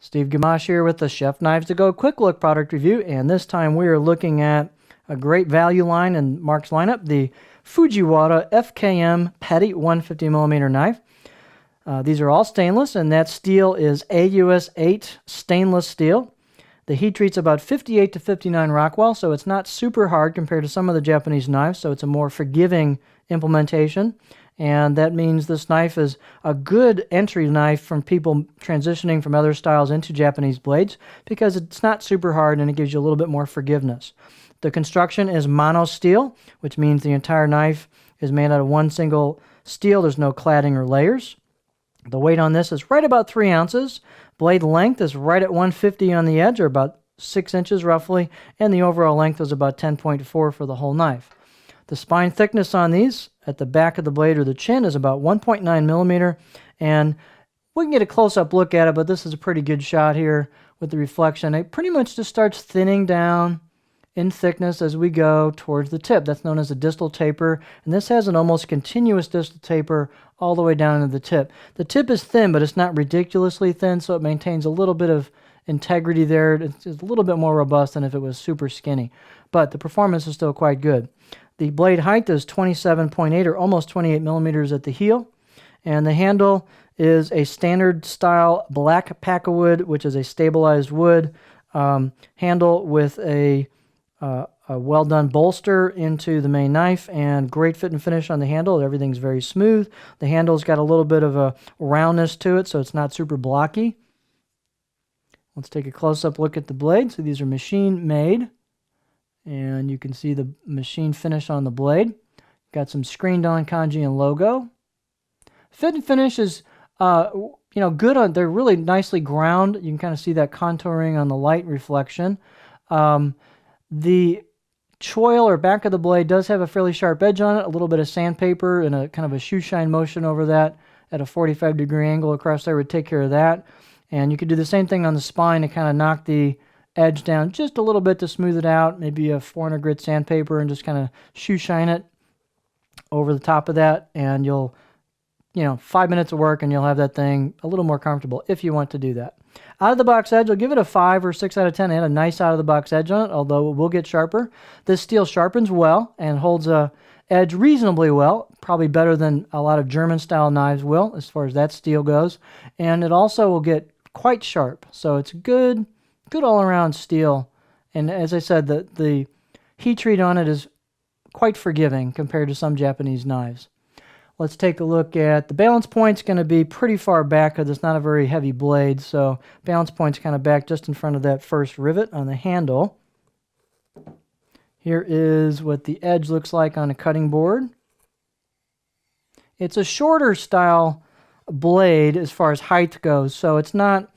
Steve Gamache here with the Chef Knives to Go Quick Look product review, and this time we are looking at a great value line in Mark's lineup, the Fujiwara FKM Petty 150mm knife. These are all stainless, and that steel is AUS 8 stainless steel. The heat treat's about 58 to 59 Rockwell, so it's not super hard compared to some of the Japanese knives, so it's a more forgiving implementation. And that means this knife is a good entry knife from people transitioning from other styles into Japanese blades because it's not super hard and it gives you a little bit more forgiveness. The construction is mono steel, which means the entire knife is made out of one single steel. There's no cladding or layers. The weight on this is right about 3 ounces. Blade length is right at 150 on the edge, or about 6 inches roughly, and the overall length is about 10.4 for the whole knife. The spine thickness on these at the back of the blade or the chin is about 1.9 millimeter, and we can get a close-up look at it, but this is a pretty good shot here with the reflection. It pretty much just starts thinning down in thickness as we go towards the tip. That's known as a distal taper, and this has an almost continuous distal taper all the way down into the tip. The tip is thin, but it's not ridiculously thin, so it maintains a little bit of integrity there. It's a little bit more robust than if it was super skinny, but the performance is still quite good. The blade height is 27.8 or almost 28 millimeters at the heel, and the handle is a standard style black packawood, which is a stabilized wood handle with a well done bolster into the main knife, and great fit and finish on the handle. Everything's very smooth. The handle's got a little bit of a roundness to it, so it's not super blocky. Let's take a close-up look at the blade. So these are machine made, and you can see the machine finish on the blade. Got some screened on kanji and logo. Fit and finish is good on. They're really nicely ground. You can kind of see that contouring on the light reflection. The choil or back of the blade does have a fairly sharp edge on it, a little bit of sandpaper and a kind of a shoe shine motion over that at a 45-degree angle across there would take care of that. And you could do the same thing on the spine to kind of knock the edge down just a little bit to smooth it out, maybe a 400 grit sandpaper, and just kind of shoe shine it over the top of that, and you'll 5 minutes of work and you'll have that thing a little more comfortable if you want to do that. Out of the box edge, I'll give it a 5 or 6 out of 10. It had a nice out of the box edge on it, although it will get sharper. This steel sharpens well and holds a edge reasonably well, probably better than a lot of German style knives will as far as that steel goes, and it also will get quite sharp. So it's good all-around steel, and as I said, the heat treat on it is quite forgiving compared to some Japanese knives. Let's take a look at the balance point's going to be pretty far back because it's not a very heavy blade, so balance point's kind of back just in front of that first rivet on the handle. Here is what the edge looks like on a cutting board. It's a shorter style blade as far as height goes, so it's not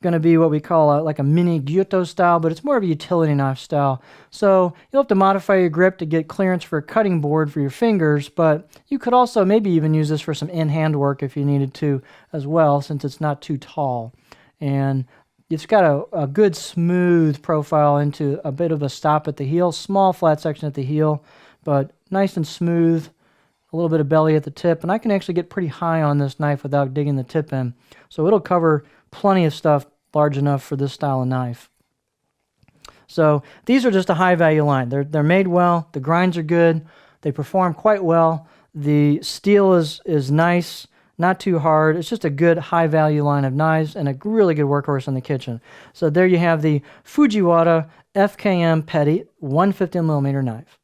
going to be what we call like a mini gyuto style, but it's more of a utility knife style. So you'll have to modify your grip to get clearance for a cutting board for your fingers, but you could also maybe even use this for some in-hand work if you needed to as well, since it's not too tall. And it's got a good smooth profile into a bit of a stop at the heel, small flat section at the heel, but nice and smooth, a little bit of belly at the tip, and I can actually get pretty high on this knife without digging the tip in. So it'll cover plenty of stuff large enough for this style of knife. So these are just a high value line. They're made well, the grinds are good, they perform quite well, the steel is nice, not too hard. It's just a good high value line of knives and a really good workhorse in the kitchen. So there you have the Fujiwara FKM Petty 150mm knife.